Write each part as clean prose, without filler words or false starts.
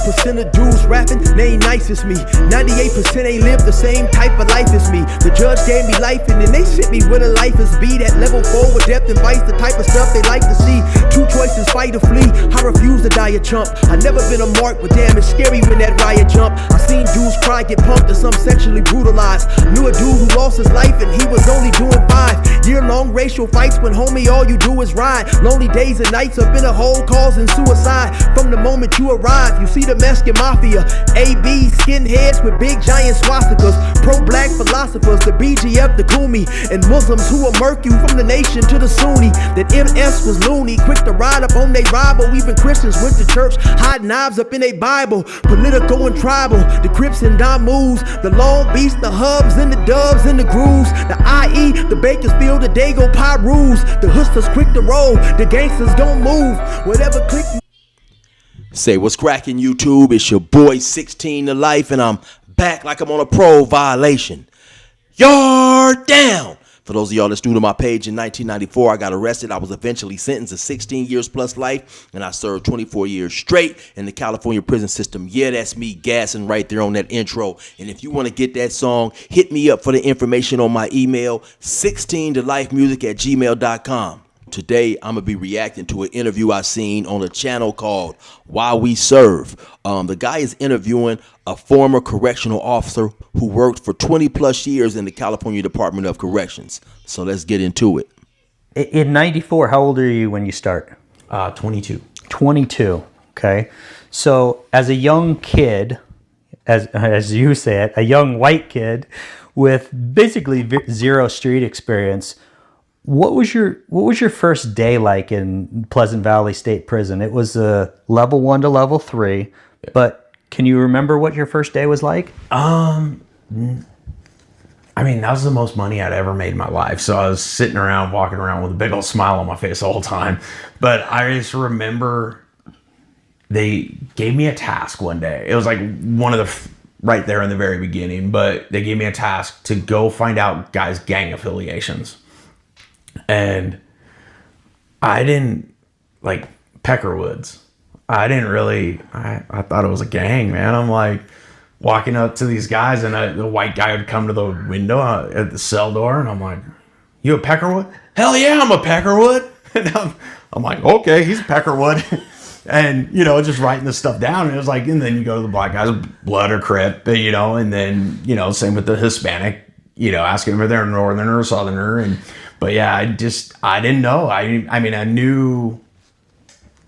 1% of dudes rapping, they ain't nice as me. 98% ain't live the same type of life as me. The judge gave me life and then they sent me where the life is be. That level 4 with depth and vice, the type of stuff they like to see. Two choices, fight or flee. I refuse to die a chump. I never been a mark, but damn, it's scary when that riot jump. I seen dudes cry, get pumped, and some sexually brutalized. Knew a dude who lost his life and he was only doing 5 year-long racial fights when homie all you do is ride. Lonely days and nights up in a hole causing suicide. From the moment you arrive, you see the Mexican mafia, AB skinheads with big giant swastikas, pro-black philosophers, the BGF, the Kumi, and Muslims who will murk you from the nation to the Sunni. That MS was loony, quick to ride up on they rival. Even Christians went to church, hide knives up in a Bible. Political and tribal, the Crips and Damus, the Long Beach, the Hubs and the Dubs and the Grooves, the IE, the Bakersfield, the Dago Pyrus, the hustlers quick to roll, the gangsters don't move, whatever click. Say what's cracking, YouTube? It's your boy 16 to Life, and I'm back like I'm on a pro violation. Yard down! For those of y'all that's new to my page, in 1994, I got arrested. I was eventually sentenced to 16 years plus life, and I served 24 years straight in the California prison system. Yeah, that's me gassing right there on that intro. And if you want to get that song, hit me up for the information on my email, 16tolifemusic@gmail.com. Today, I'm going to be reacting to an interview I seen on a channel called Why We Serve. The guy is interviewing a former correctional officer who worked for 20 plus years in the California Department of Corrections. So let's get into it. In 94, how old are you when you start? 22. 22, okay. So as a young kid, as you say it, a young white kid with basically zero street experience, what was your first day like in Pleasant Valley State Prison? It was a level 1 to level 3, but can you remember what your first day was like? I mean, that was the most money I'd ever made in my life. So I was sitting around, walking around with a big old smile on my face the whole time. But I just remember they gave me a task one day. It was like one of the right there in the very beginning, but they gave me a task to go find out guys' gang affiliations. And I didn't like Peckerwoods. I didn't really, I thought it was a gang, man. I'm like walking up to these guys and the white guy would come to the window at the cell door. And I'm like, you a Peckerwood? Hell yeah, I'm a Peckerwood. And I'm like, okay, he's a Peckerwood. And, you know, just writing this stuff down. And it was like, and then you go to the black guys, blood or crip, you know, and then, you know, same with the Hispanic, you know, asking them if they're northerner or southerner. But yeah, I didn't know. I mean, I knew,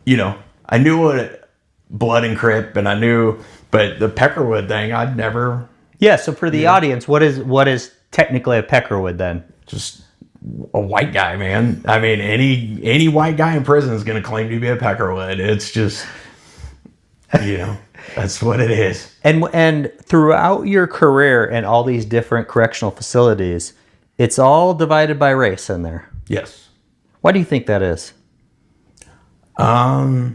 you know, I knew what blood and crip, and I knew, but the Peckerwood thing, I'd never. Yeah. So for the audience, what is technically a Peckerwood then? Just a white guy, man. I mean, any white guy in prison is going to claim to be a Peckerwood. It's just, you know, that's what it is. And throughout your career in all these different correctional facilities, it's all divided by race in there. Yes. Why do you think that is? I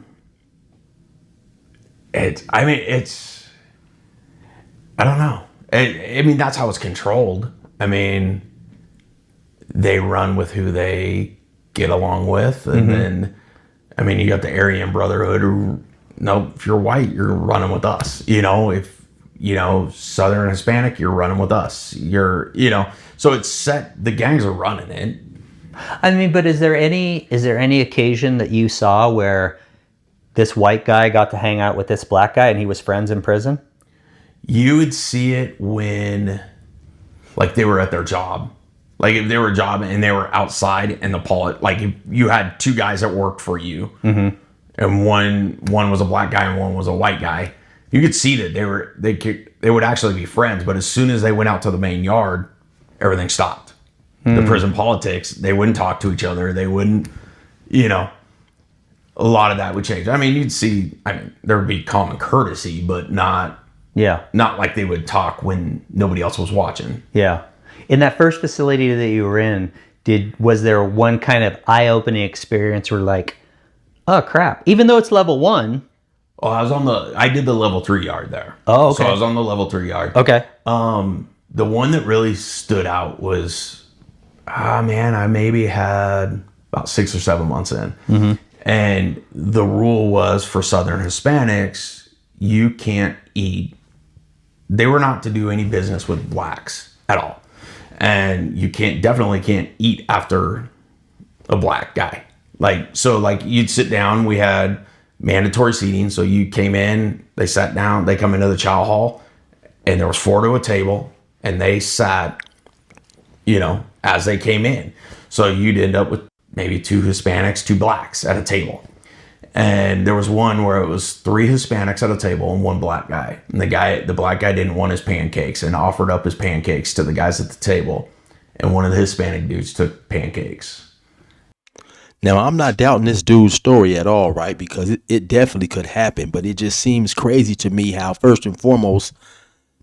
don't know. I mean, that's how it's controlled. I mean, they run with who they get along with. And then, I mean, you got the Aryan Brotherhood who, no, if you're white, you're running with us. You know, if, you know, Southern Hispanic, you're running with us. You're, you know, so it's set, the gangs are running it. I mean, but is there any occasion that you saw where this white guy got to hang out with this black guy and he was friends in prison? You would see it when, like, they were at their job. Like, if they were a job and they were outside and like, if you had two guys that worked for you, and one was a black guy and one was a white guy, you could see that they would actually be friends. But as soon as they went out to the main yard, everything stopped. The prison politics, they wouldn't talk to each other. They wouldn't, you know, a lot of that would change. I mean, you'd see, I mean, there would be common courtesy, but not like they would talk when nobody else was watching. Yeah. In that first facility that you were in, was there one kind of eye-opening experience where like, oh crap, even though it's level 1? Oh, I did the level 3 yard there. Oh, okay. So I was on the level 3 yard. Okay. The one that really stood out was, I maybe had about 6 or 7 months in. And the rule was for Southern Hispanics, you can't eat. They were not to do any business with blacks at all. And you definitely can't eat after a black guy. Like you'd sit down, we had mandatory seating. So you came in, they sat down, they come into the chow hall, and there was 4 to a table, and they sat, as they came in. So you'd end up with maybe 2 Hispanics, 2 blacks at a table. And there was one where it was 3 Hispanics at a table and 1 black guy. And the black guy didn't want his pancakes and offered up his pancakes to the guys at the table. And one of the Hispanic dudes took pancakes. Now, I'm not doubting this dude's story at all, right? Because it definitely could happen. But it just seems crazy to me how, first and foremost,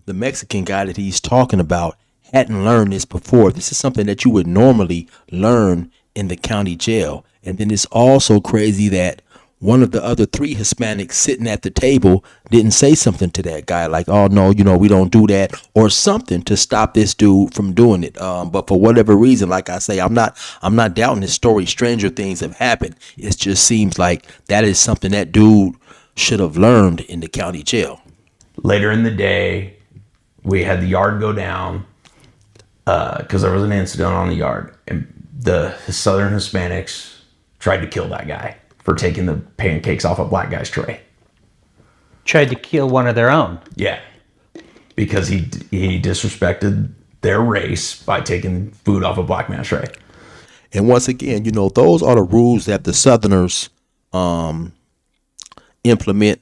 the Mexican guy that he's talking about hadn't learned this before. This is something that you would normally learn in the county jail. And then it's also crazy that one of the other 3 Hispanics sitting at the table didn't say something to that guy like, oh, no, we don't do that, or something to stop this dude from doing it. But for whatever reason, like I say, I'm not doubting his story. Stranger things have happened. It just seems like that is something that dude should have learned in the county jail. Later in the day, we had the yard go down because there was an incident on the yard. And the Southern Hispanics tried to kill that guy for taking the pancakes off a black guy's tray. Tried to kill one of their own. Yeah, because he disrespected their race by taking food off a black man's tray. And once again, those are the rules that the Southerners implement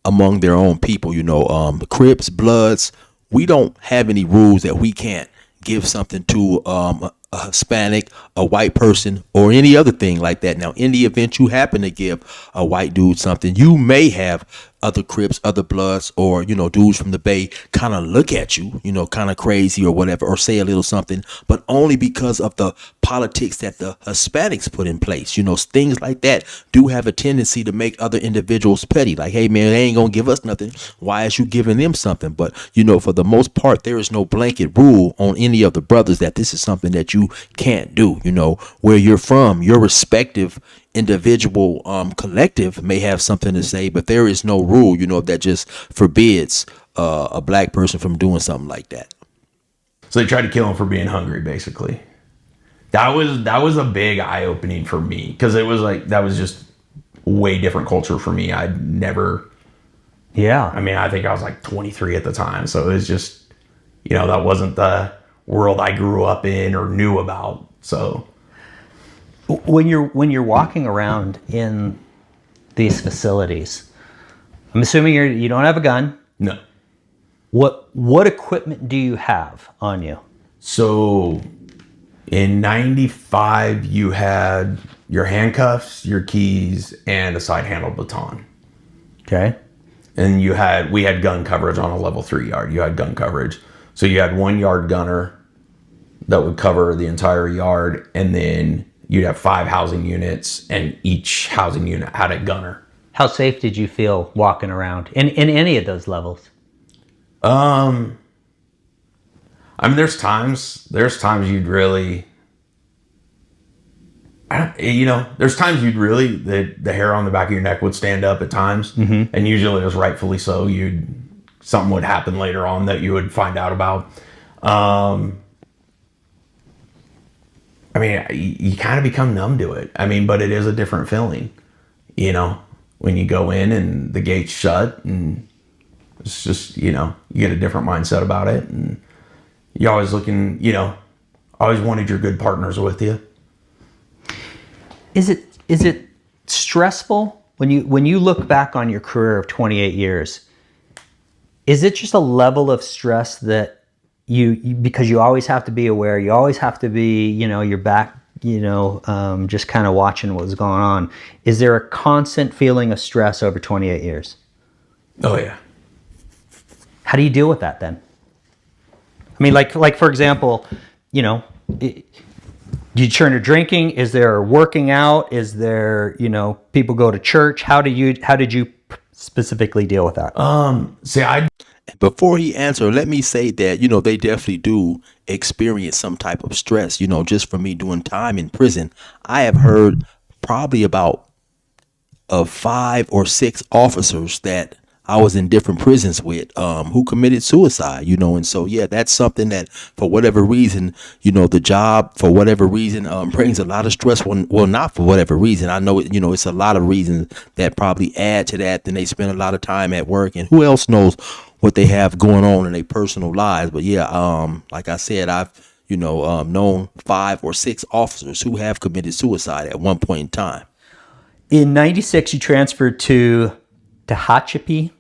among their own people. The Crips, Bloods, we don't have any rules that we can't give something to a Hispanic, a white person, or any other thing like that. Now, in the event you happen to give a white dude something, you may have other Crips, other Bloods, or, dudes from the Bay kind of look at you, kind of crazy or whatever, or say a little something, but only because of the politics that the Hispanics put in place. Things like that do have a tendency to make other individuals petty. Like, hey, man, they ain't going to give us nothing. Why is you giving them something? But, for the most part, there is no blanket rule on any of the brothers that this is something that you can't do. Where you're from, your respective individual collective may have something to say, but there is no rule that just forbids a black person from doing something like that. So they tried to kill him for being hungry, basically. That was a big eye-opening for me, because it was like, that was just way different culture for me. I'd never, I think I was like 23 at the time, so it was just, that wasn't the world I grew up in or knew about. So when you're walking around in these facilities, I'm assuming you don't have a gun. No. What equipment do you have on you? So in 95, you had your handcuffs, your keys, and a side-handled baton. Okay. And we had gun coverage on a level 3 yard. You had gun coverage. So you had 1 yard gunner that would cover the entire yard, and then you'd have 5 housing units, and each housing unit had a gunner. How safe did you feel walking around in any of those levels? There's times you'd really, there's times you'd really, the hair on the back of your neck would stand up at times. Mm-hmm. And usually it was rightfully so. Something would happen later on that you would find out about. You kind of become numb to it. But it is a different feeling, when you go in and the gate's shut, and it's just, you get a different mindset about it. And you're always looking, always wanted your good partners with you. Is it stressful when you look back on your career of 28 years? Is it just a level of stress that you because you always have to be aware, you always have to be, you're back, just kind of watching what's going on. Is there a constant feeling of stress over 28 years? Oh yeah. How do you deal with that then? Like for example, do you turn to drinking? Is there working out? Is there, people go to church? How did you specifically deal with that? Before he answers, let me say that, they definitely do experience some type of stress. Just from me doing time in prison, I have heard probably about 5 or 6 officers that I was in different prisons with who committed suicide, and so yeah, that's something that for whatever reason, the job for whatever reason brings a lot of stress. Well, not for whatever reason. I know it's a lot of reasons that probably add to that. Then they spend a lot of time at work, and who else knows what they have going on in their personal lives. But yeah, like I said, I've known 5 or 6 officers who have committed suicide at one point in time. In 96, you transferred to Tehachapi.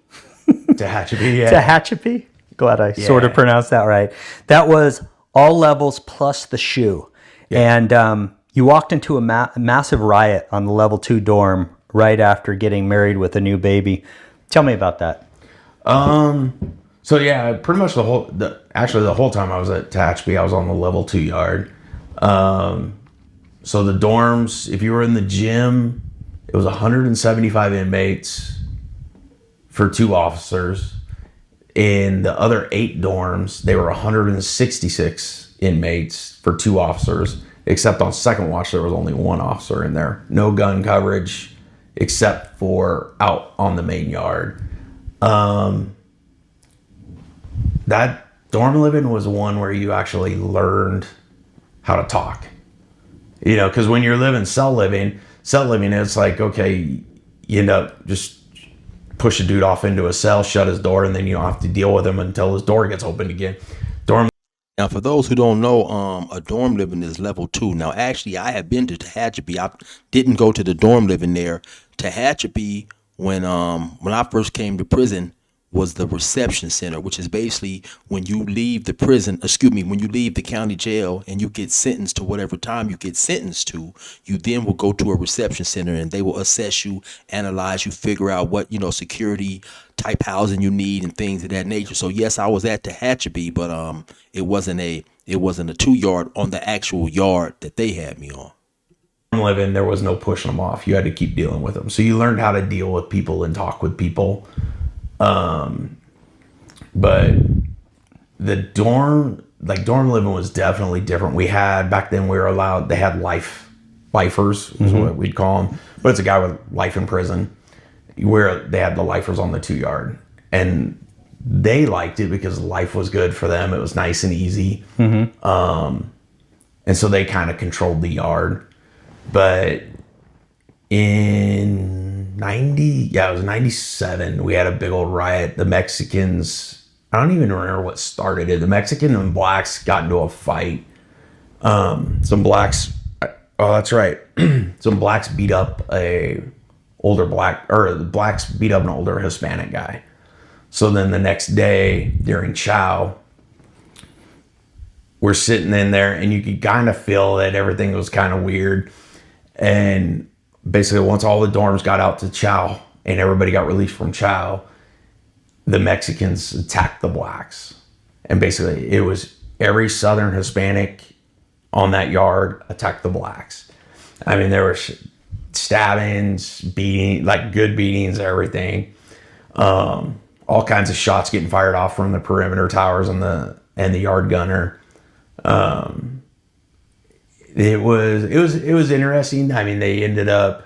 Tehachapi, yeah. Tehachapi? Glad I sort of pronounced that right. That was all levels plus the shoe. Yeah. And you walked into a massive riot on the level 2 dorm right after getting married with a new baby. Tell me about that. So yeah, pretty much the whole time I was at Tehachapi, I was on the level 2 yard. So the dorms, if you were in the gym, it was 175 inmates for 2 officers. In the other 8 dorms, they were 166 inmates for 2 officers, except on second watch, there was only 1 officer in there. No gun coverage, except for out on the main yard. That dorm living was one where you actually learned how to talk. Because when you're living cell living, it's like, okay, you end up just push a dude off into a cell, shut his door, and then you don't have to deal with him until his door gets opened again. Now, for those who don't know, a dorm living is level 2. Now, actually, I have been to Tehachapi. I didn't go to the dorm living there. Tehachapi, when I first came to prison, was the reception center, which is basically when you leave the when you leave the county jail and you get sentenced to whatever time you get sentenced to, you then will go to a reception center and they will assess you, analyze you, figure out what, security type housing you need and things of that nature. So yes, I was at Tehachapi, but it wasn't a 2 yard on the actual yard that they had me on. Living, there was no pushing them off. You had to keep dealing with them. So you learned how to deal with people and talk with people. But the dorm living was definitely different. We had, back then we were allowed, they had lifers is what we'd call them, but it's a guy with life in prison, where they had the lifers on the 2 yard, and they liked it because life was good for them. It was nice and easy. And so they kind of controlled the yard. But in it was 97, we had a big old riot. The Mexicans, I don't even remember what started it. The Mexican and blacks got into a fight. Some blacks, that's right. Some blacks beat up the blacks beat up an older Hispanic guy. So then the next day during chow, we're sitting in there and you could kind of feel that everything was kind of weird. And basically, once all the dorms got out to chow and everybody got released from chow, the Mexicans attacked the blacks. And basically, it was every Southern Hispanic on that yard attacked the blacks. I mean, there were stabbings, beating, like good beatings, everything. All kinds of shots getting fired off from the perimeter towers and the yard gunner. It was interesting. I mean, they ended up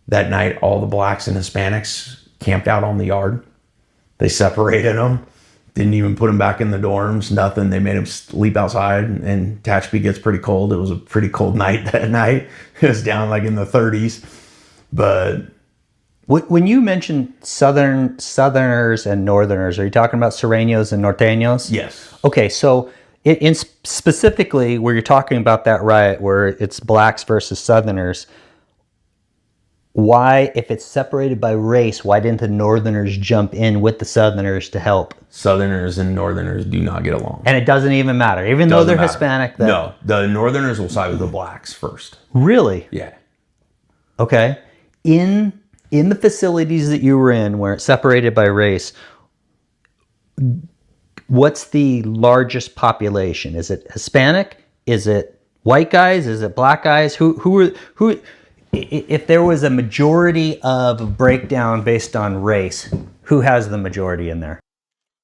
that night, all the blacks and Hispanics camped out on the yard. They separated them, didn't even put them back in the dorms, nothing. They made them sleep outside, and Tehachapi gets pretty cold. It was a pretty cold night that night. It was down like in the 30s. But when you mention Southerners and Northerners, are you talking about Sureños and Norteños? Yes. Okay, so in specifically where you're talking about that riot where it's blacks versus Southerners, why, if it's separated by race, why didn't the Northerners jump in with the Southerners to help? Southerners and Northerners do not get along. And it doesn't even matter, even though they're Hispanic. No, the Northerners will side with the blacks first. Really? Yeah. Okay. In the facilities that you were in where it's separated by race, what's the largest population? Is it Hispanic? Is it white guys? Is it black guys? Who if there was a majority of breakdown based on race, who has the majority in there?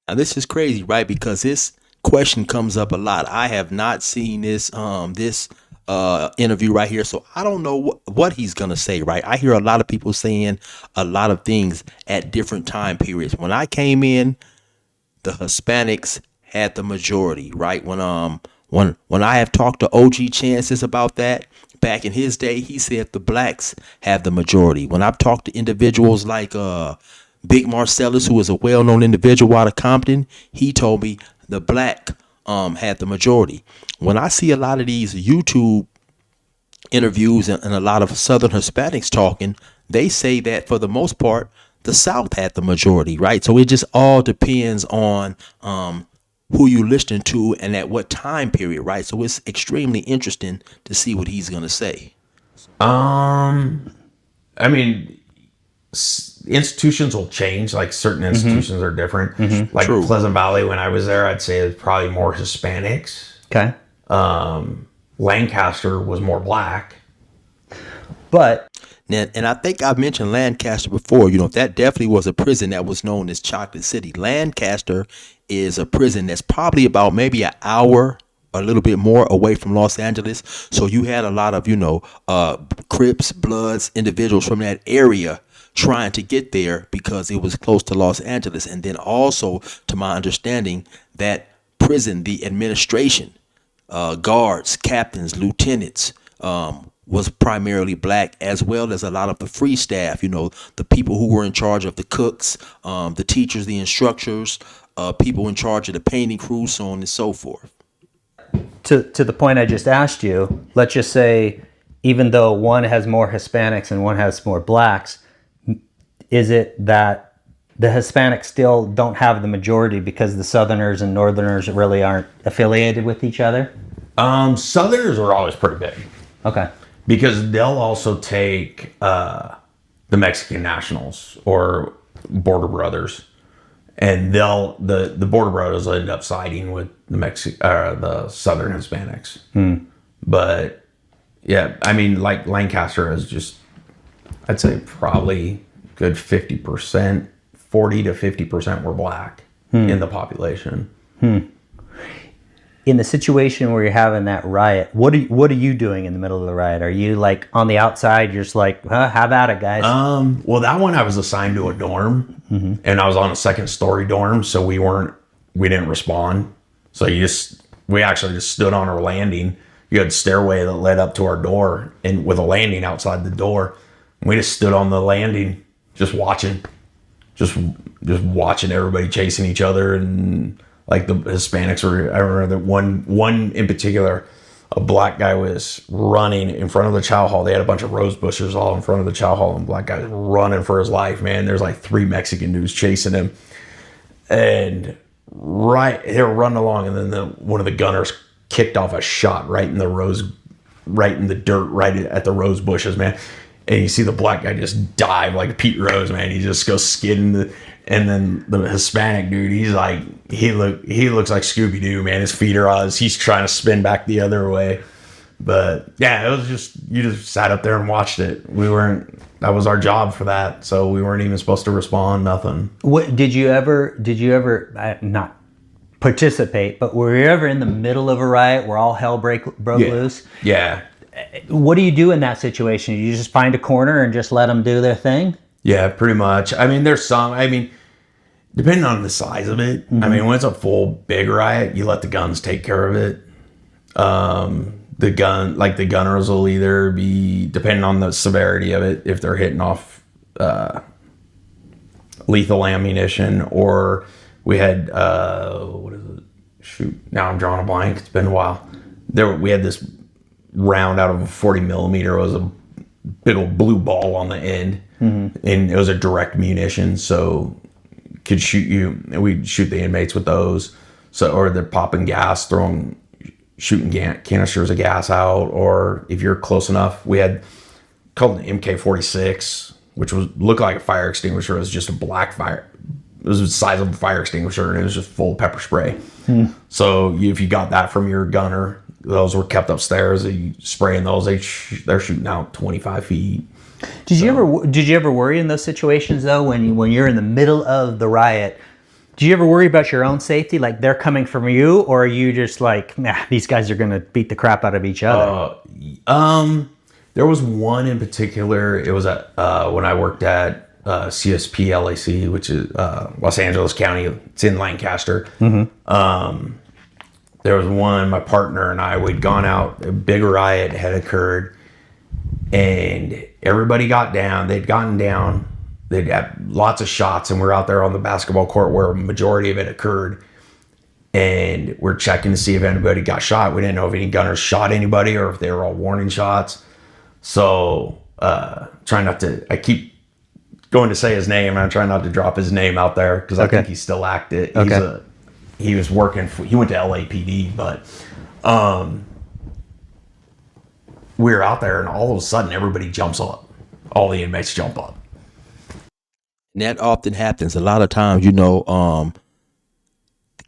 Now this is crazy, right? Because this question comes up a lot. I have not seen this interview right here, so I don't know what he's gonna say. Right, I hear a lot of people saying a lot of things at different time periods. When I came in, the Hispanics had the majority. Right, when I have talked to OG Chances about that back in his day, he said the blacks have the majority. When I've talked to individuals like Big Marcellus, who is a well-known individual out of Compton, he told me the black had the majority. When I see a lot of these YouTube interviews and a lot of Southern Hispanics talking, they say that for the most part, the South had the majority, right? So it just all depends on who you listening to and at what time period, right? So it's extremely interesting to see what he's gonna say. I mean, institutions will change. Like certain institutions are different. Like True. Pleasant Valley, when I was there, I'd say it's probably more Hispanics. Okay. Lancaster was more black. But And I think I've mentioned Lancaster before. You know, that definitely was a prison that was known as Chocolate City. Lancaster is a prison that's probably about maybe an hour, a little bit more away from Los Angeles. So you had a lot of, Crips, Bloods, individuals from that area trying to get there because it was close to Los Angeles. And then also, to my understanding, that prison, the administration, guards, captains, lieutenants, was primarily black, as well as a lot of the free staff, the people who were in charge of the cooks, the teachers, the instructors, people in charge of the painting crew, so on and so forth. to the point I just asked you, let's just say, even though one has more Hispanics and one has more blacks, is it that the Hispanics still don't have the majority because the Southerners and Northerners really aren't affiliated with each other? Southerners are always pretty big. Okay. Because they'll also take the Mexican nationals or Border Brothers, and the Border Brothers will end up siding with the Southern Hispanics. But yeah, I mean, like Lancaster is just, I'd say probably good 50%, 40 to 50% were black in the population. In the situation where you're having that riot, what are you doing in the middle of the riot? Are you like on the outside? You're just like, have at it, guys. Well, that one I was assigned to a dorm, and I was on a second story dorm, so we didn't respond. So we actually just stood on our landing. You had a stairway that led up to our door, and with a landing outside the door. We just stood on the landing, just watching everybody chasing each other, and like the Hispanics were. I remember that one in particular, a black guy was running in front of the chow hall. They had a bunch of rose bushes all in front of the chow hall, and black guy was running for his life. Man, there's like 3 Mexican dudes chasing him, and they were running along, and then one of the gunners kicked off a shot right in the dirt, right at the rose bushes, man. And you see the black guy just dive like Pete Rose, man. He just goes skidding. And then the Hispanic dude, he's like, he looks like Scooby-Doo, man. His feet are on. He's trying to spin back the other way. But yeah, it was just, you just sat up there and watched it. That was our job for that. So we weren't even supposed to respond, nothing. What did you ever not participate, but were you ever in the middle of a riot where all hell broke loose? Yeah. What do you do in that situation? You just find a corner and just let them do their thing? Yeah, pretty much. I mean, depending on the size of it, I mean, when it's a full big riot, you let the guns take care of it. The gunners will either be, depending on the severity of it, if they're hitting off lethal ammunition, or we had, what is it? Shoot, now I'm drawing a blank. It's been a while. We had this round out of a 40 millimeter. It was a big old blue ball on the end, and it was a direct munition, so could shoot you. We'd shoot the inmates with those. So, or they're popping gas, shooting canisters of gas out, or if you're close enough, we had called an MK46, which looked like a fire extinguisher. It was just a black fire. It was the size of a fire extinguisher, and it was just full of pepper spray. So if you got that from your gunner, those were kept upstairs. You spraying those, they're shooting out 25 feet. Did you ever worry in those situations though, when you're in the middle of the riot, Do you ever worry about your own safety? Like they're coming from you, or are you just like, nah, these guys are going to beat the crap out of each other? There was one in particular. It was at when I worked at CSP LAC, which is Los Angeles County. It's in Lancaster. There was one. My partner and I, we'd gone out. A big riot had occurred, and everybody got down. They'd gotten down. They'd had lots of shots, and we're out there on the basketball court where a majority of it occurred. And we're checking to see if anybody got shot. We didn't know if any gunners shot anybody or if they were all warning shots. So trying not to, I keep going to say his name, and I'm trying not to drop his name out there because I think he's still active. He was working for, he went to LAPD, but we were out there, and all of a sudden everybody jumps up. All the inmates jump up. And that often happens. A lot of times, the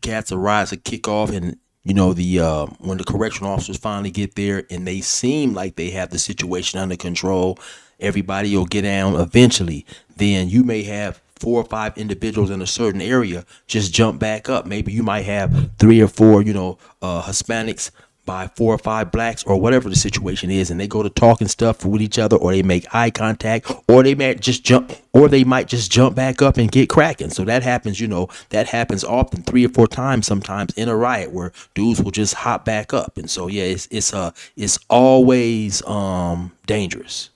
cats or riots will kick off, and when the correctional officers finally get there and they seem like they have the situation under control, everybody will get down eventually. Then you may have 4 or 5 individuals in a certain area just jump back up. Maybe you might have 3 or 4, Hispanics by 4 or 5 blacks or whatever the situation is, and they go to talking stuff with each other, or they make eye contact, or they might just jump back up and get cracking. So that happens, that happens often 3 or 4 times sometimes in a riot where dudes will just hop back up. And so yeah, it's always dangerous.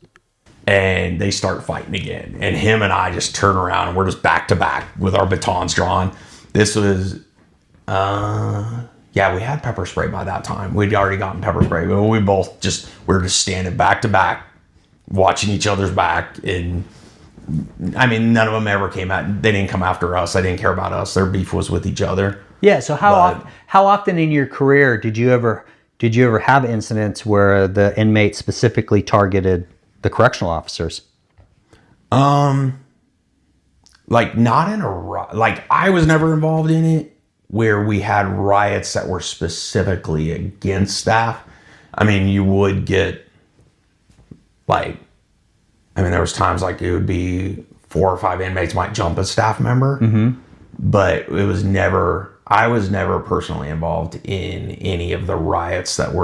And they start fighting again, and him and I just turn around, and we're just back to back with our batons drawn. This was we had pepper spray by that time. We'd already gotten pepper spray, but we were just standing back to back, watching each other's back. And I mean, none of them ever came out. They didn't come after us. They didn't care about us. Their beef was with each other. Yeah. So how often in your career did you ever have incidents where the inmates specifically targeted the correctional officers? Not in I was never involved in it where we had riots that were specifically against staff. I mean, you would get there was times like it would be 4 or 5 inmates might jump a staff member, but I was never personally involved in any of the riots that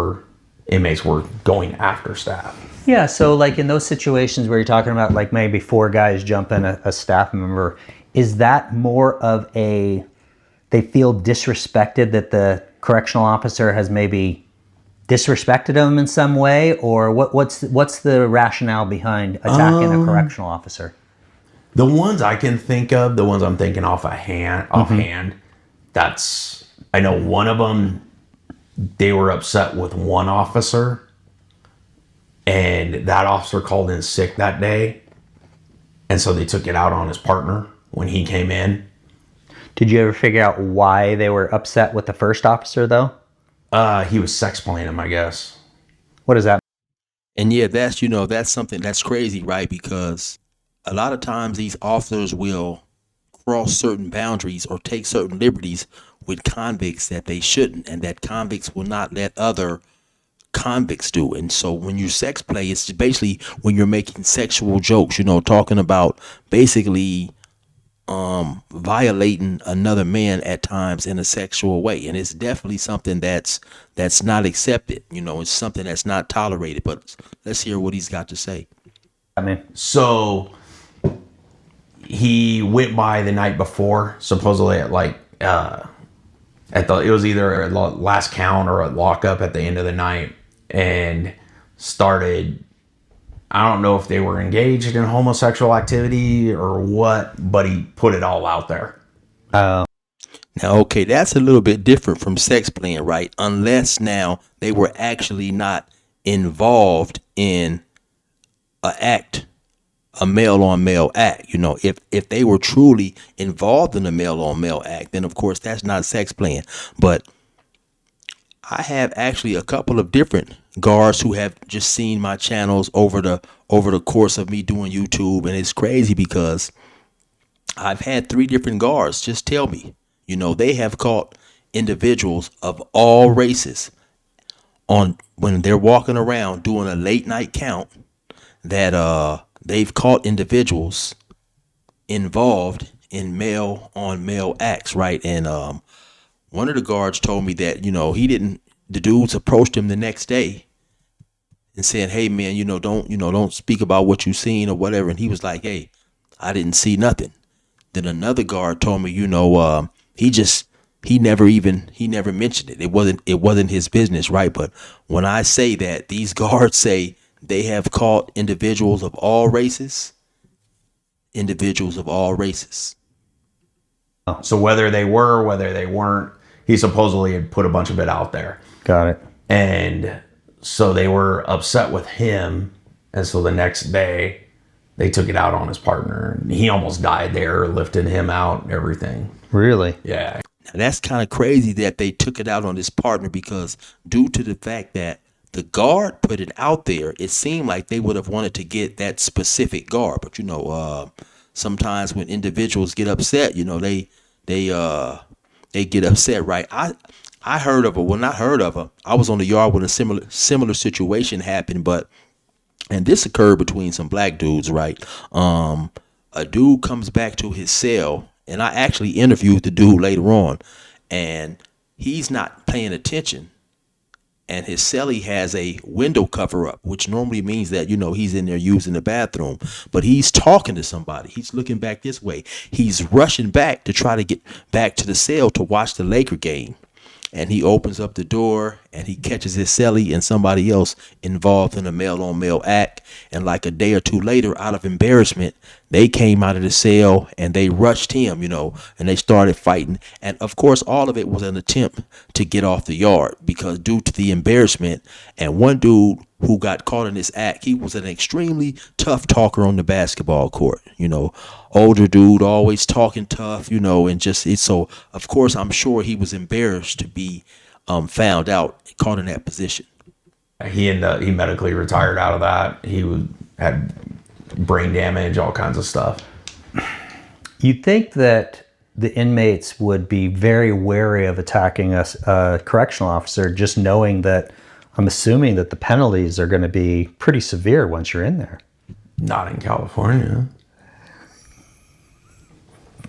inmates were going after staff. Yeah, so like in those situations where you're talking about like maybe 4 guys jumping a staff member, is that more of they feel disrespected that the correctional officer has maybe disrespected them in some way, or what's the rationale behind attacking a correctional officer? The ones I can think of, the ones I'm thinking offhand, I know one of them, they were upset with one officer, and that officer called in sick that day, and so they took it out on his partner when he came in. Did you ever figure out why they were upset with the first officer, though? He was sex playing him, I guess. What does that mean? And yeah, that's something that's crazy, right? Because a lot of times these officers will cross certain boundaries or take certain liberties with convicts that they shouldn't, and that convicts will not let other convicts do. And so when you sex play, it's basically when you're making sexual jokes, talking about basically violating another man at times in a sexual way. And it's definitely something that's not accepted. It's something that's not tolerated. But let's hear what he's got to say. So he went by the night before, supposedly at it was either at last count or at lockup at the end of the night, and started, I don't know if they were engaged in homosexual activity or what, but he put it all out there. Now, okay, that's a little bit different from sex playing, right? Unless now they were actually not involved in a male on male act. If they were truly involved in a male on male act, then of course that's not sex playing. But I have actually a couple of different guards who have just seen my channels over the course of me doing YouTube, and it's crazy because I've had 3 different guards just tell me, they have caught individuals of all races on when they're walking around doing a late night count, that they've caught individuals involved in male on male acts, right? And one of the guards told me that, the dudes approached him the next day and said, "Hey man, don't speak about what you seen or whatever." And he was like, "Hey, I didn't see nothing." Then another guard told me, he never mentioned it. It wasn't his business, right? But when I say that, these guards say they have caught individuals of all races. So whether they were, whether they weren't, he supposedly had put a bunch of it out there. Got it. And so they were upset with him. And so the next day they took it out on his partner. And he almost died there, lifting him out and everything. Really? Yeah. Now, that's kind of crazy that they took it out on his partner, because due to the fact that the guard put it out there, it seemed like they would have wanted to get that specific guard. But sometimes when individuals get upset, they get upset, right? I heard of her. Well, not heard of her. I was on the yard when a similar situation happened, and this occurred between some black dudes, right? A dude comes back to his cell, and I actually interviewed the dude later on, and he's not paying attention. And his cellie has a window cover up, which normally means that, he's in there using the bathroom. But he's talking to somebody. He's looking back this way. He's rushing back to try to get back to the cell to watch the Laker game. And he opens up the door and he catches his cellie and somebody else involved in a male on male act. And like a day or two later, out of embarrassment, they came out of the cell and they rushed him, and they started fighting. And of course, all of it was an attempt to get off the yard, because due to the embarrassment, and one dude who got caught in this act, he was an extremely tough talker on the basketball court, older dude, always talking tough, and just it's so, of course, I'm sure he was embarrassed to be found out, caught in that position. He medically retired out of that. Had brain damage, all kinds of stuff. You'd think that the inmates would be very wary of attacking a correctional officer, just knowing that, I'm assuming that the penalties are going to be pretty severe once you're in there. Not in California.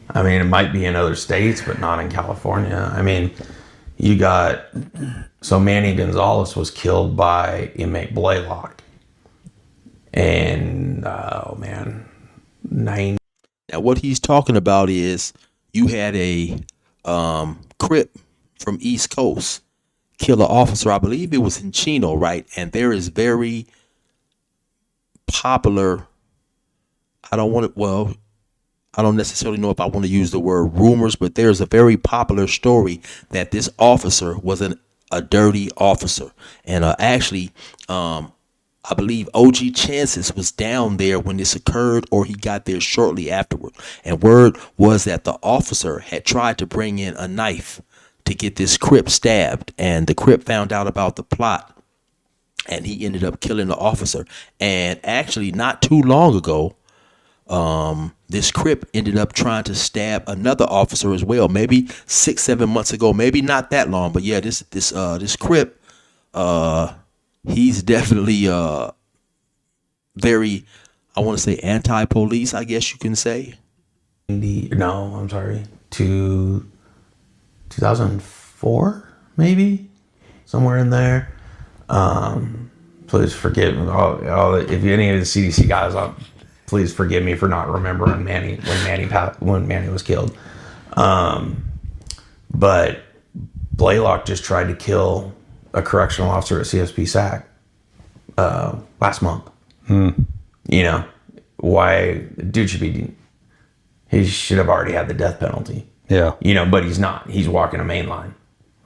I mean, it might be in other states, but not in California. I mean, so Manny Gonzalez was killed by inmate Blaylock. And, Now, what he's talking about is you had a Crip from East Coast kill an officer. I believe it was in Chino, right? And there is very popular, I don't necessarily know if I want to use the word rumors, but there's a very popular story that this officer was a dirty officer. And actually, I believe OG Chances was down there when this occurred, or he got there shortly afterward. And word was that the officer had tried to bring in a knife to get this Crip stabbed. And the Crip found out about the plot, and he ended up killing the officer. And actually, not too long ago, this Crip ended up trying to stab another officer as well. Maybe 6-7 months ago, maybe not that long, but yeah, this Crip, he's definitely very, I want to say, anti-police, I guess you can say. No, I'm sorry. 2004, maybe, somewhere in there. Please forgive me. If any of the CDC guys, please forgive me for not remembering when Manny was killed. But Blaylock just tried to kill a correctional officer at CSP SAC last month. Why? Dude he should have already had the death penalty. Yeah. But he's not. He's walking a main line.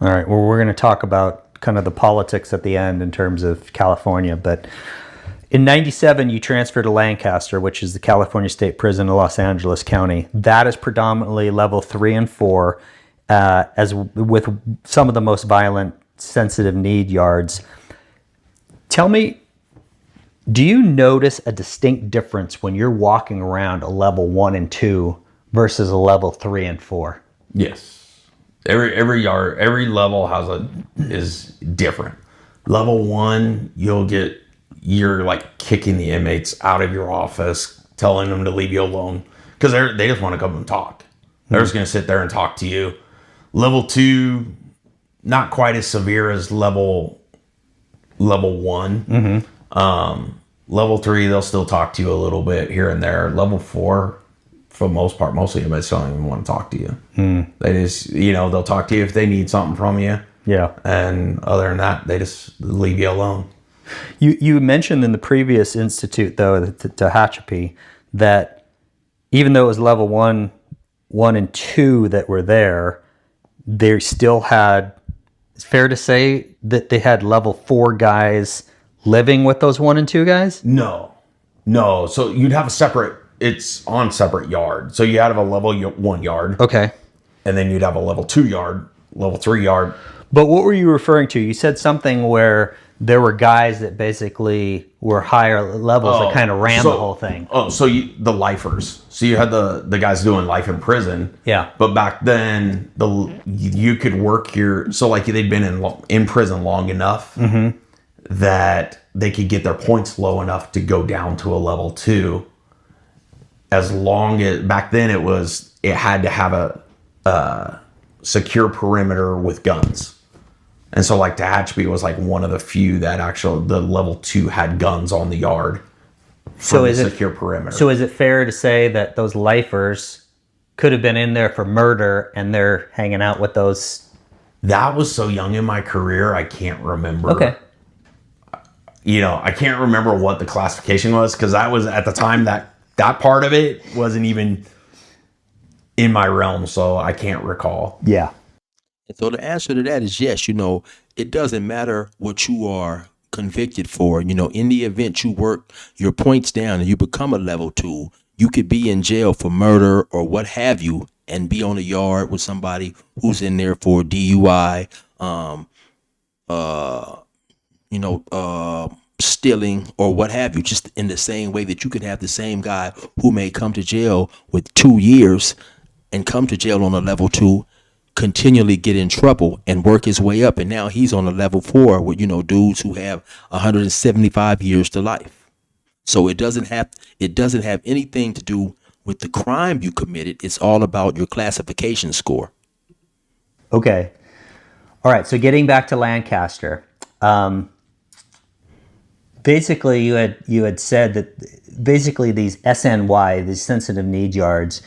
All right. Well, we're going to talk about kind of the politics at the end in terms of California. But in 97, you transferred to Lancaster, which is the California State Prison in Los Angeles County. That is predominantly level 3 and 4, as with some of the most violent, sensitive need yards. Tell me, do you notice a distinct difference when you're walking around a level 1 and 2 versus a level 3 and 4? Yes. Every yard, every level is different. Level 1, you're like kicking the inmates out of your office, telling them to leave you alone because they just want to come and talk. They're just going to sit there and talk to you. Level 2, not quite as severe as level 1. Level 3, they'll still talk to you a little bit here and there. Level 4, for the most part, mostly they don't even want to talk to you. They just, they'll talk to you if they need something from you. Yeah. And other than that, they just leave you alone. You mentioned in the previous institute, though, to Cashapp, that even though it was level 1 and 2 that were there, they still had, it's fair to say that they had level 4 guys living with those 1 and 2 guys? No. So you'd have it's on separate yard. So you have a level 1 yard. Okay. And then you'd have a level 2 yard, level 3 yard. But what were you referring to? You said something where there were guys that basically were higher levels that kind of ran the whole thing. So the lifers. So you had the guys doing life in prison. Yeah. But back then, you could work they'd been in prison long enough that they could get their points low enough to go down to a level 2. As long as back then it had to have a secure perimeter with guns. And so Tehachapi was one of the few that the level 2 had guns on the yard. So is secure perimeter. So is it fair to say that those lifers could have been in there for murder and they're hanging out with those? That was so young in my career, I can't remember. Okay. I can't remember what the classification was because that was at the time that part of it wasn't even in my realm, so I can't recall. Yeah. And so the answer to that is yes. It doesn't matter what you are convicted for. In the event you work your points down and you become a level 2, you could be in jail for murder or what have you and be on a yard with somebody who's in there for DUI, stealing or what have you, just in the same way that you could have the same guy who may come to jail with 2 years and come to jail on a level 2, continually get in trouble and work his way up, and now he's on a level 4 with dudes who have 175 years to life. So it doesn't have anything to do with the crime you committed. It's all about your classification score. Okay. All right. So getting back to Lancaster, basically you had said that basically these SNY, these sensitive need yards,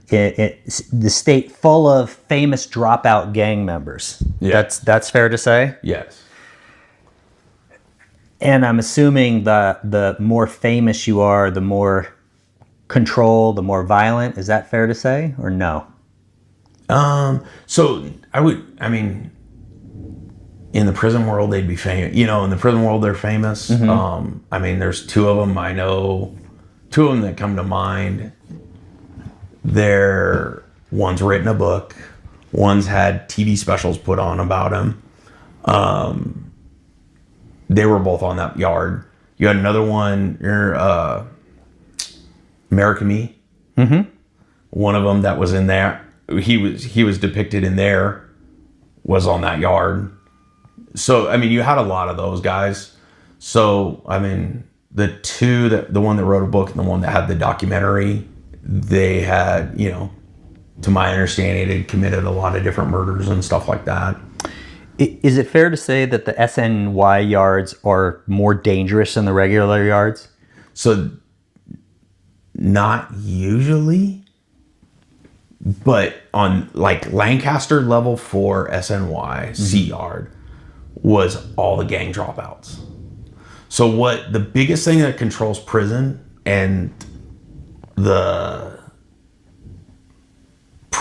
the state full of famous dropout gang members. Yeah. That's fair to say? Yes. And I'm assuming the more famous you are, the more control, the more violent. Is that fair to say or no? So in the prison world, they'd be famous. In the prison world, they're famous. There's 2 of them. I know 2 of them that come to mind. One's written a book. One's had TV specials put on about him. They were both on that yard. You had another one, American Me. One of them that was in there. He was depicted in there. Was on that yard. So, you had a lot of those guys. So, the 2, the one that wrote a book and the one that had the documentary, they had, to my understanding, they committed a lot of different murders and stuff like that. Is it fair to say that the SNY yards are more dangerous than the regular yards? So, not usually, but on Lancaster level 4 SNY C yard was all the gang dropouts. So the biggest thing that controls prison and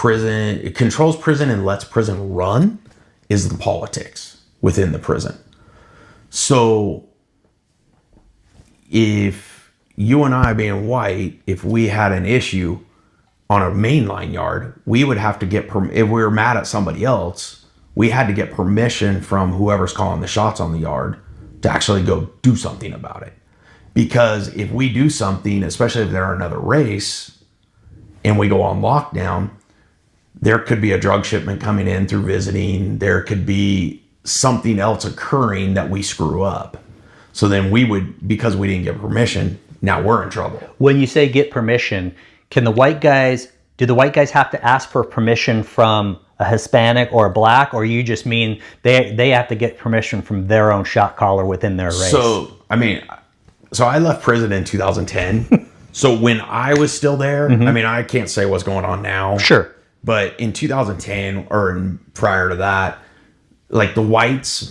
it controls prison and lets prison run is the politics within the prison. So if you and I being white, if we had an issue on a mainline yard, we would have to if we were mad at somebody else, we had to get permission from whoever's calling the shots on the yard to actually go do something about it. Because if we do something, especially if they're another race, and we go on lockdown, there could be a drug shipment coming in through visiting. There could be something else occurring that we screw up. So then because we didn't get permission, now we're in trouble. When you say get permission, can the white guys do the white guys have to ask for permission from a Hispanic or a black, or you just mean they have to get permission from their own shot caller within their race? So I left prison in 2010. So when I was still there, I can't say what's going on now. Sure. But in 2010 or prior to that, like the whites,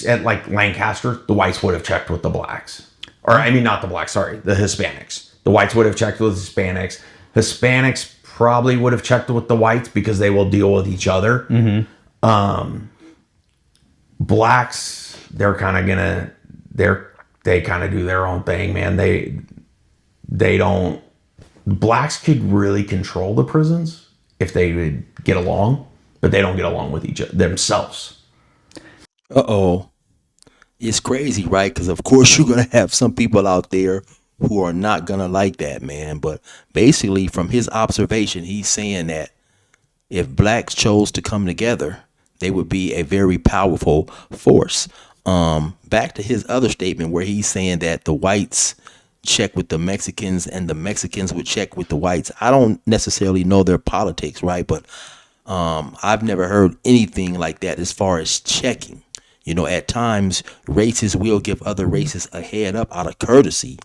at like Lancaster, the whites would have checked with the blacks. Or not the blacks, sorry, the Hispanics. The whites would have checked with Hispanics. Hispanics probably would have checked with the whites because they will deal with each other. Blacks, they're kind of they kind of do their own thing, man. They don't. Blacks could really control the prisons if they would get along, but they don't get along with each other themselves. It's crazy, right? Because of course you're gonna have some people out there who are not gonna like that, man. But basically, from his observation, he's saying that if blacks chose to come together, they would be a very powerful force. Back to his other statement where he's saying that the whites check with the Mexicans and the Mexicans would check with the whites. I don't necessarily know their politics, right? But I've never heard anything like that as far as checking. At times races will give other races a head up out of courtesy.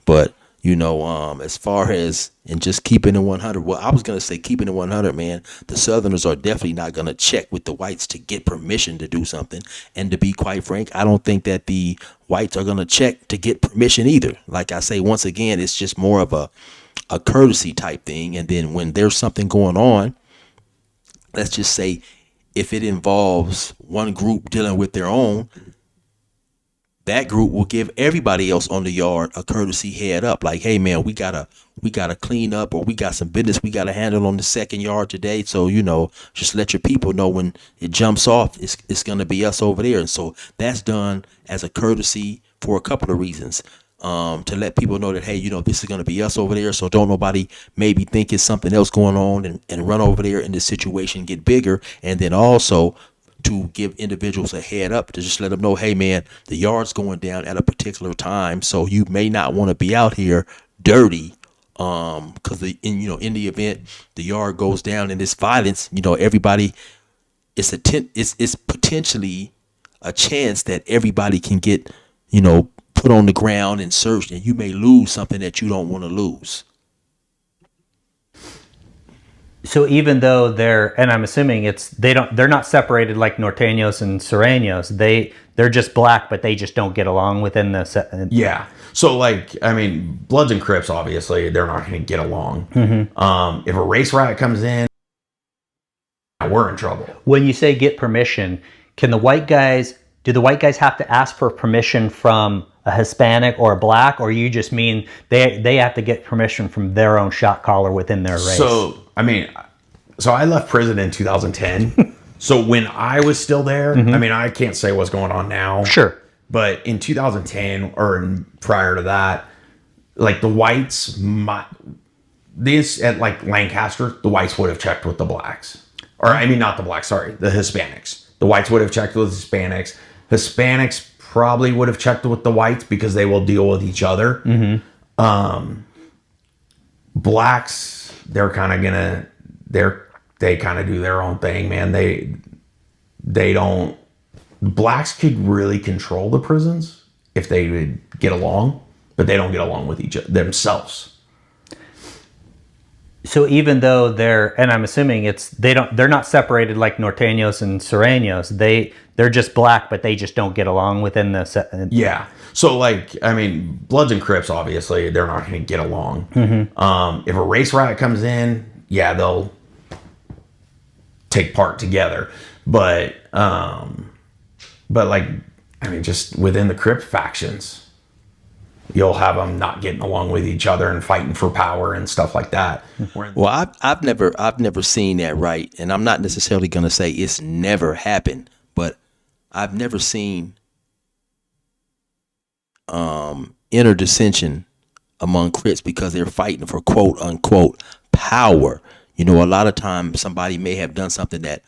But, as far as and just keeping it 100, well, I was going to say keeping it 100, man, the Southerners are definitely not going to check with the whites to get permission to do something. And to be quite frank, I don't think that the whites are going to check to get permission either. Like I say, once again, it's just more of a courtesy type thing. And then when there's something going on, let's just say if it involves one group dealing with their own, that group will give everybody else on the yard a courtesy head up. Like, hey man, we gotta clean up, or we got some business we gotta handle on the second yard today. So, just let your people know when it jumps off, it's gonna be us over there. And so that's done as a courtesy for a couple of reasons. To let people know that, hey, this is gonna be us over there. So don't nobody maybe think it's something else going on and run over there and the situation get bigger. And then also to give individuals a head up to just let them know, hey man, the yard's going down at a particular time, so you may not want to be out here dirty, because in the event the yard goes down and this violence, everybody, it's potentially a chance that everybody can get put on the ground and searched, and you may lose something that you don't want to lose. So even though and I'm assuming they're not separated like norteños and sureños. They're just black, but they just don't get along within the. Yeah. So Bloods and Crips, obviously, they're not going to get along. If a race riot comes in, we're in trouble. When you say get permission, do the white guys have to ask for permission from a Hispanic or a black, or you just mean they have to get permission from their own shot caller within their race? So I left prison in 2010. So when I was still there, I can't say what's going on now. Sure. But in 2010 or prior to that, like the whites, at like Lancaster, the whites would have checked with the blacks. Or not the blacks, sorry, the Hispanics. The whites would have checked with Hispanics. Hispanics probably would have checked with the whites because they will deal with each other. Blacks, they're kind of they kind of do their own thing, man. They don't. Blacks could really control the prisons if they would get along, but they don't get along with each other themselves. So even though and I'm assuming they're not separated like norteños and sureños. They're just black, but they just don't get along within the. Yeah. So Bloods and Crips, obviously, they're not going to get along. If a race riot comes in, yeah, they'll take part together. But just within the Crip factions, you'll have them not getting along with each other and fighting for power and stuff like that. Well, I've never seen that, right? And I'm not necessarily going to say it's never happened, but I've never seen inner dissension among Crips because they're fighting for quote unquote power. A lot of times somebody may have done something that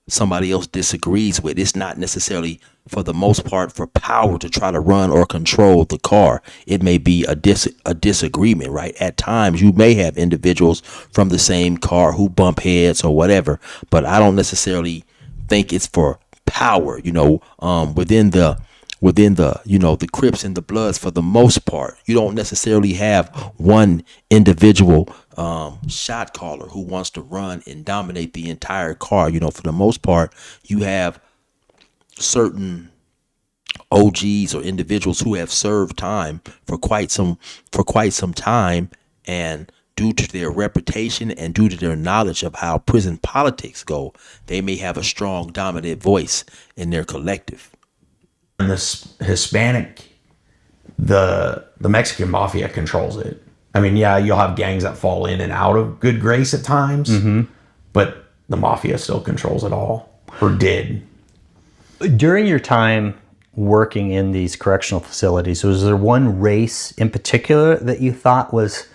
somebody else disagrees with. It's not necessarily, for the most part, for power to try to run or control the car. It may be a disagreement, right? At times, you may have individuals from the same car who bump heads or whatever, but I don't necessarily think it's for power. Within the the Crips and the Bloods, for the most part, you don't necessarily have one individual shot caller who wants to run and dominate the entire car. For the most part, you have certain OGs or individuals who have served time for quite some time, and due to their reputation and due to their knowledge of how prison politics go, they may have a strong dominant voice in their collective. And this Hispanic, the Mexican mafia controls it. I mean, yeah, you'll have gangs that fall in and out of good grace at times, but the mafia still controls it all, or did. During your time working in these correctional facilities, was there one race in particular that you thought was,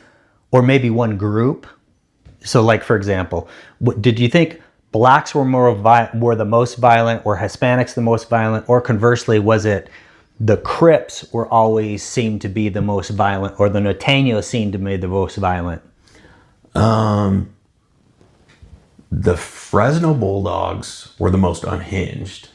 or maybe one group? So, like, for example, did you think blacks were were the most violent, or Hispanics the most violent, or conversely, was it the Crips were always seemed to be the most violent, or the Norteños seemed to be the most violent? The Fresno Bulldogs were the most unhinged.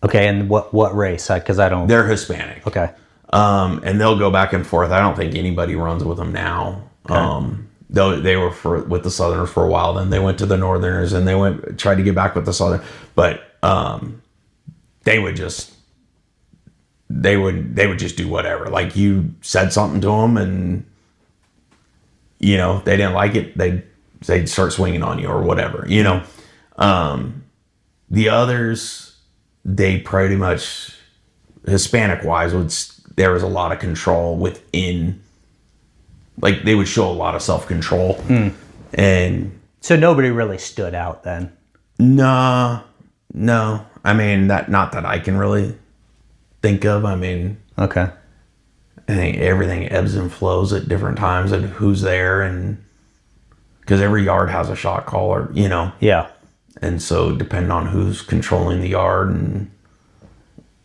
Okay, and what race? Because I don't. They're Hispanic. Okay. And they'll go back and forth. I don't think anybody runs with them now. Okay. They were with the Southerners for a while. Then they went to the Northerners, and they tried to get back with the Southern. But they would just do whatever. Like, you said something to them, and they didn't like it. They'd start swinging on you or whatever. The others, they pretty much, Hispanic wise, there was a lot of control within. Like, they would show a lot of self-control. And so nobody really stood out then? No. I mean, not that I can really think of. I mean, okay. I think everything ebbs and flows at different times, and who's there, and because every yard has a shot caller, Yeah. And so depending on who's controlling the yard and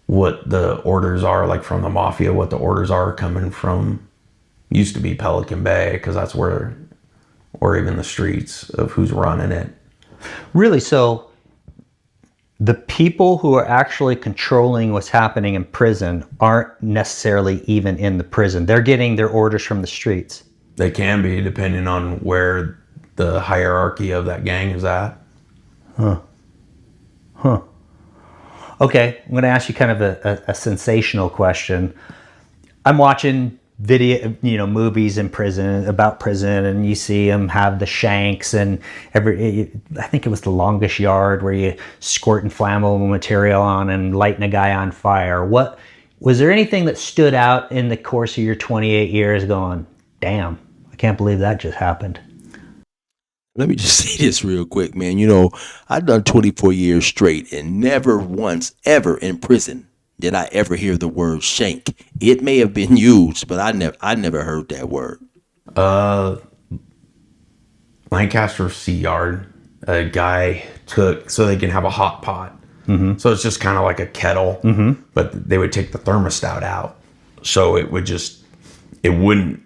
what the orders are, like from the mafia, what the orders are coming from, used to be Pelican Bay, because that's where, or even the streets of who's running it. Really? So the people who are actually controlling what's happening in prison aren't necessarily even in the prison. They're getting their orders from the streets. They can be, depending on where the hierarchy of that gang is at. Huh. Okay, I'm going to ask you kind of a sensational question. I'm watching movies in prison, about prison, and you see them have the shanks, and I think it was The Longest Yard, where you squirt inflammable material on and lighting a guy on fire. What was there anything that stood out in the course of your 28 years going, damn, I can't believe that just happened? Let me just say this real quick, man. I've done 24 years straight, and never once ever in prison did I ever hear the word shank. It may have been used, but I never heard that word. Lancaster Sea Yard, a guy took, so they can have a hot pot. Mm-hmm. So it's just kind of like a kettle, but they would take the thermostat out. So it wouldn't,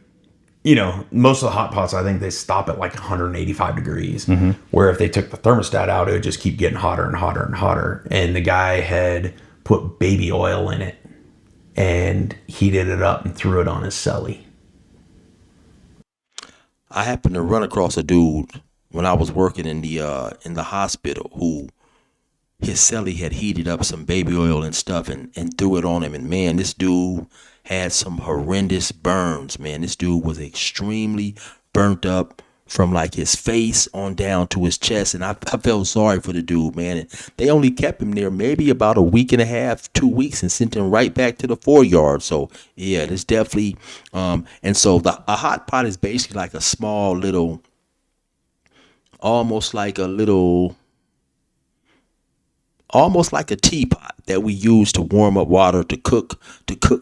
most of the hot pots, I think they stop at like 185 degrees, where if they took the thermostat out, it would just keep getting hotter and hotter and hotter. And the guy had put baby oil in it and heated it up and threw it on his cellie. I happened to run across a dude when I was working in the hospital who his cellie had heated up some baby oil and stuff and threw it on him. And man, this dude had some horrendous burns, man. This dude was extremely burnt up from like his face on down to his chest. And I felt sorry for the dude, man. And they only kept him there maybe about a week and a half, 2 weeks, and sent him right back to the 4-yard. So yeah, there's definitely, and so a hot pot is basically like a small little, almost like a teapot that we use to warm up water, to cook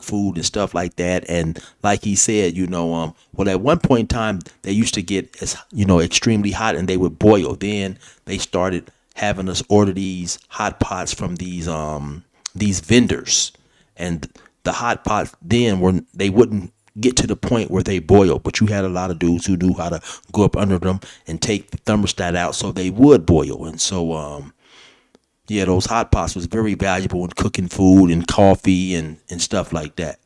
food and stuff like that. And like he said, well, at one point in time, they used to get extremely hot and they would boil. Then they started having us order these hot pots from these vendors, and the hot pots then they wouldn't get to the point where they boil, but you had a lot of dudes who knew how to go up under them and take the thermostat out so they would boil. And so yeah, those hot pots was very valuable in cooking food and coffee and stuff like that.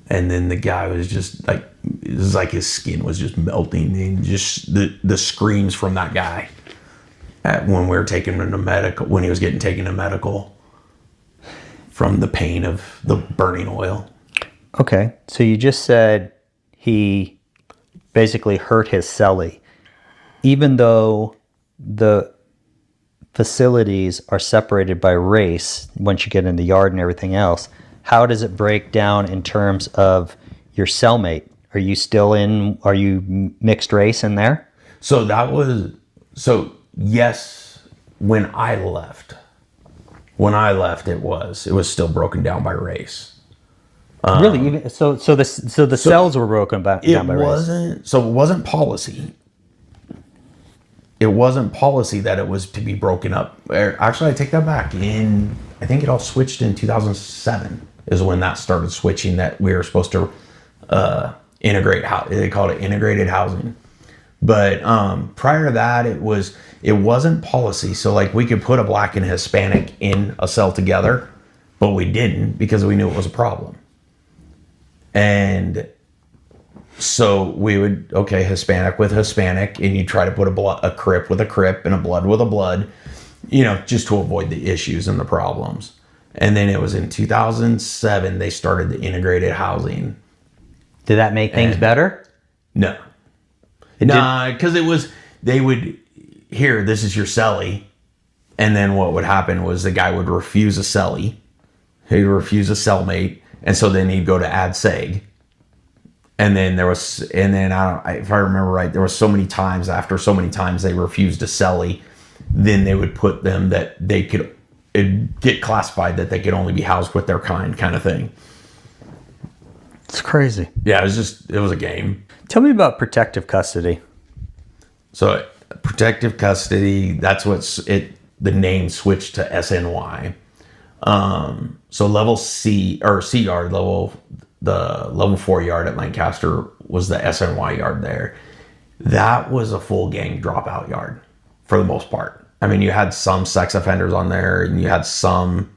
And then the guy was just like, it was like his skin was just melting, and just the screams from that guy when we were taking him to medical, when he was getting taken to medical from the pain of the burning oil. Okay, so you just said he basically hurt his celly. Even though the facilities are separated by race, once you get in the yard and everything else, how does it break down in terms of your cellmate? Are you mixed race in there? Yes, when I left, it was still broken down by race. Really? Even so the cells were broken down by race. So it wasn't policy. It wasn't policy that it was to be broken up. Actually, I take that back. I think it all switched in 2007 is when that started switching, that we were supposed to integrate. They called it integrated housing. But prior to that, it wasn't policy. So like we could put a black and Hispanic in a cell together, but we didn't because we knew it was a problem. And so we would, Hispanic with Hispanic, and you try to put a crip with a crip and a blood with a blood, just to avoid the issues and the problems. And then it was in 2007, they started the integrated housing. Did that make things better? No. Because they would, here, this is your celly. And then what would happen was the guy would refuse a celly. He'd refuse a cellmate. And so then he'd go to add seg. And then if I remember right, there was after so many times they refused a celly, then they would put them that it'd get classified that they could only be housed with their kind of thing. It's crazy. Yeah, it was a game. Tell me about protective custody. So protective custody, that's the name switched to SNY. So level C or C yard, the level 4 yard at Lancaster was the SNY yard there. That was a full gang dropout yard for the most part. I mean, you had some sex offenders on there, and you had some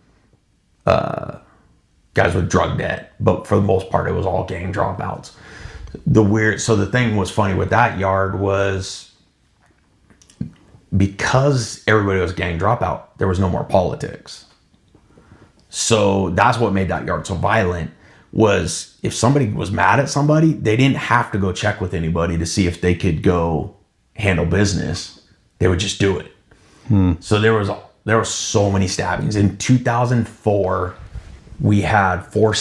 guys with drug debt, but for the most part, it was all gang dropouts. So the thing was funny with that yard was because everybody was gang dropout, there was no more politics. So that's what made that yard so violent, was if somebody was mad at somebody, they didn't have to go check with anybody to see if they could go handle business. They would just do it. So there were so many stabbings. In 2004, we had four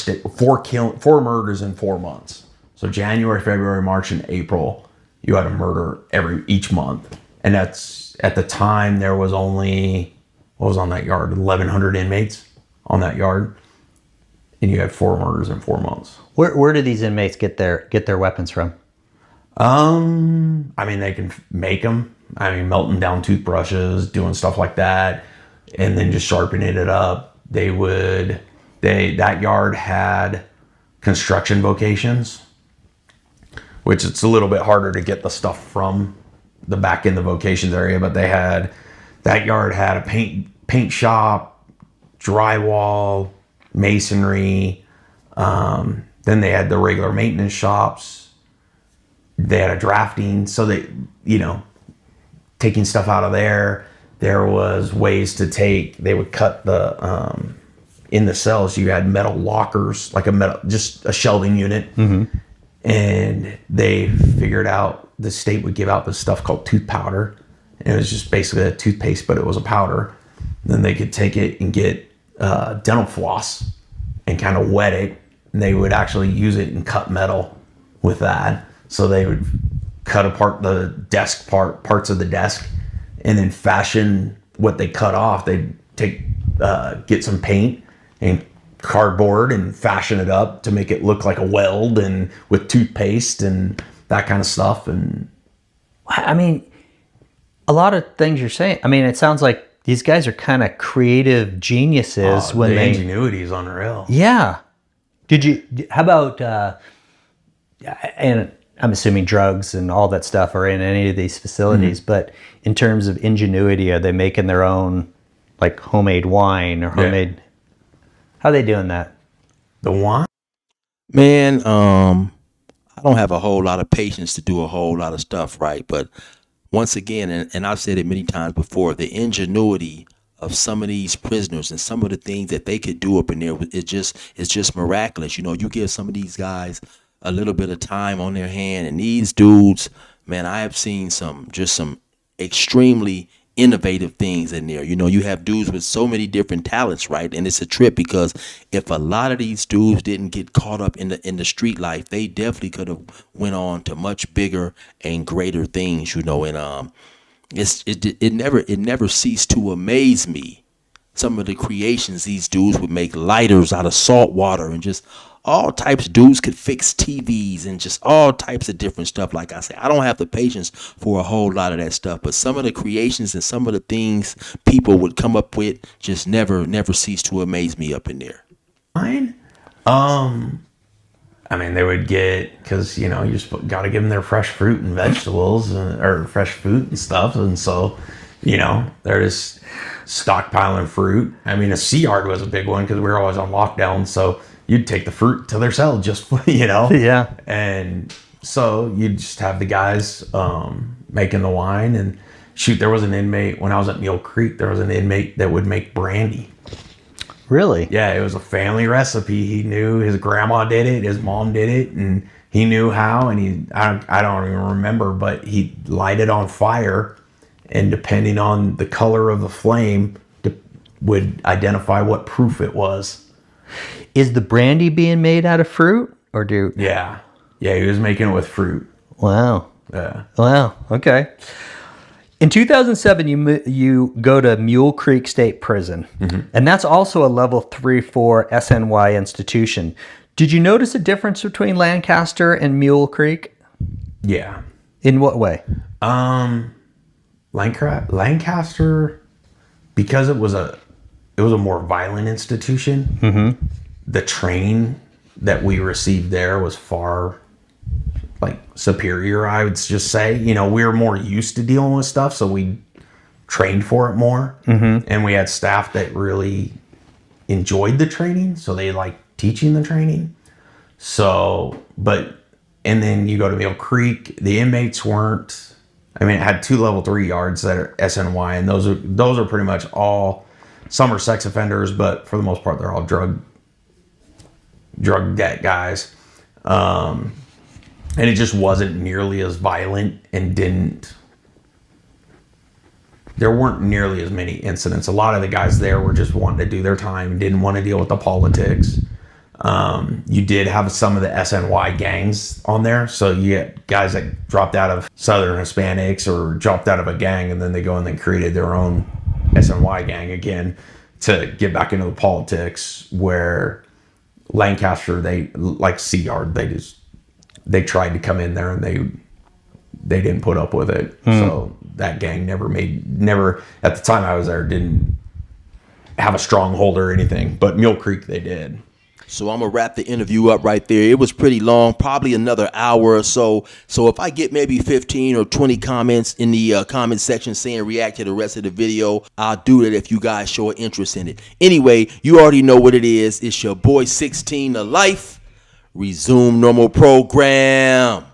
murders in 4 months. So January, February, March, and April, you had a murder each month. And that's, at the time, there was only, what was on that yard? 1,100 inmates on that yard. And you had 4 murders in 4 months. Where do these inmates get their weapons from? I mean, they can make them. I mean, melting down toothbrushes, doing stuff like that, and then just sharpening it up. That yard had construction vocations, which it's a little bit harder to get the stuff from the back in the vocations area, but that yard had a paint shop, drywall, masonry. Then they had the regular maintenance shops. They had a drafting, so taking stuff out of there. There was ways to they would cut in the cells, you had metal lockers, like just a shelving unit. Mm-hmm. And they figured out, the state would give out this stuff called tooth powder. And it was just basically a toothpaste, but it was a powder. Then they could take it and get dental floss and kind of wet it. And they would actually use it and cut metal with that. So they would cut apart the desk parts of the desk, and then fashion what they cut off. They'd get some paint and cardboard and fashion it up to make it look like a weld, and with toothpaste and that kind of stuff. And I mean, a lot of things you're saying, I mean, it sounds like these guys are kind of creative geniuses when the they ingenuity is unreal. Yeah. How about, and I'm assuming drugs and all that stuff are in any of these facilities, but in terms of ingenuity, are they making their own, like, homemade wine or homemade, how are they doing that? The wine? Man, I don't have a whole lot of patience to do a whole lot of stuff, right? But once again, and I've said it many times before, the ingenuity of some of these prisoners and some of the things that they could do up in there it's just miraculous. You know, you give some of these guys a little bit of time on their hand, and these dudes, man, I have seen some extremely innovative things in there. You know, you have dudes with so many different talents, right? And it's a trip because if a lot of these dudes didn't get caught up in the street life, they definitely could have went on to much bigger and greater things, you know. And it never ceased to amaze me, some of the creations these dudes would make. Lighters out of salt water and just all types. Dudes could fix TVs and just all types of different stuff. Like I say, I don't have the patience for a whole lot of that stuff, but some of the creations and some of the things people would come up with just never cease to amaze me up in there. Mine? I mean, they would get, because, you know, you just got to give them their fresh fruit and vegetables or fresh fruit and stuff. And so, you know, they're just stockpiling fruit. I mean, a sea yard was a big one because we were always on lockdown. So you'd take the fruit to their cell just, you know. Yeah. And so you'd just have the guys making the wine. And shoot, there was an inmate, when I was at Mule Creek, there was an inmate that would make brandy. Really? Yeah, it was a family recipe. He knew his grandma did it, his mom did it, and he knew how. And I don't even remember, but he light it on fire, and depending on the color of the flame, would identify what proof it was. Is the brandy being made out of fruit, or do? Yeah, he was making it with fruit. Wow. Yeah. Wow. Okay. In 2007, you go to Mule Creek State Prison, and that's also a level 3-4 SNY institution. Did you notice a difference between Lancaster and Mule Creek? Yeah. In what way? Lancaster, because it was a more violent institution. The training that we received there was far superior, I would just say. You know, we were more used to dealing with stuff, so we trained for it more. And we had staff that really enjoyed the training, so they liked teaching the training. So, and then you go to Mule Creek, the inmates weren't, I mean, it had 2 level 3 yards that are SNY, and those are pretty much all, some are sex offenders, but for the most part, they're all drug debt guys. And it just wasn't nearly as violent, and there weren't nearly as many incidents. A lot of the guys there were just wanting to do their time, didn't want to deal with the politics. You did have some of the SNY gangs on there. So you get guys that dropped out of Southern Hispanics or dropped out of a gang, and then they go and they created their own SNY gang again to get back into the politics, where Lancaster, they, like Sea Yard, they tried to come in there and they didn't put up with it. So that gang never at the time I was there, didn't have a stronghold or anything, but Mule Creek, they did. So I'm going to wrap the interview up right there. It was pretty long, probably another hour or so. So if I get maybe 15 or 20 comments in the comment section saying react to the rest of the video, I'll do that if you guys show an interest in it. Anyway, you already know what it is. It's your boy 16 to life. Resume normal program.